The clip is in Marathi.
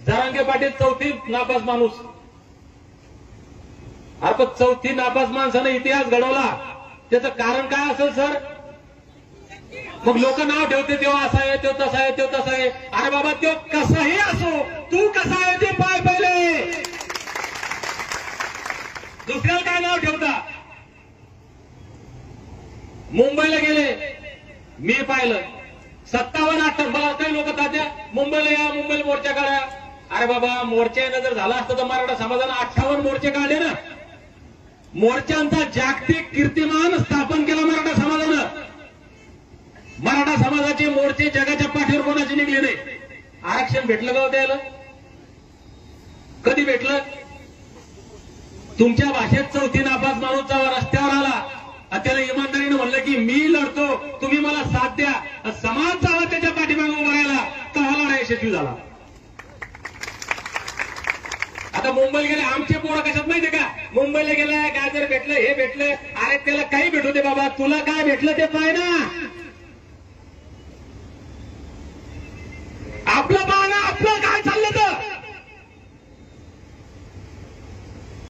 जरांगे पाटील चौथी नापास माणूस. अरे पण चौथी नापास माणसानं इतिहास घडवला, त्याचं कारण काय असेल सर? मग लोक नाव ठेवते तेव्हा असा आहे, तो तसा आहे, तो तसा आहे. अरे बाबा तो कसाही असो, तू कसा आहे ते पाय पहिले. दुसऱ्याला काय नाव ठेवता? मुंबईला गेले, मी पाहिलं 57-58 मला काही लोक तात्या मुंबईला या, मुंबईला मोर्चा काढा. अरे बाबा मोर्चाने जर झाला असतं तर मराठा समाजानं 58 मोर्चे काढले ना. मोर्चांचा जागतिक कीर्तिमान स्थापन केला मराठा समाजानं. मराठा समाजाचे मोर्चे जगाच्या पाठीवर कोणाचे निघले नाही. आरक्षण भेटलं का त्याला? कधी भेटलं? तुमच्या भाषेत चौथी नापास माणूस रस्त्यावर आला, त्याला इमानदारीने म्हणलं की मी लढतो, तुम्ही मला साथ द्या, समाज जावा त्याच्या पाठीमागे उभा राहिला, तर हा लढा यशस्वी झाला. आता मुंबईला गेले आमचे पोरं कशात माहितीये का? मुंबईला गेलाय, गाजर भेटलं, हे भेटलं. अरे त्याला काही भेटू दे बाबा, तुला काय भेटलं ते पाय ना. आपलं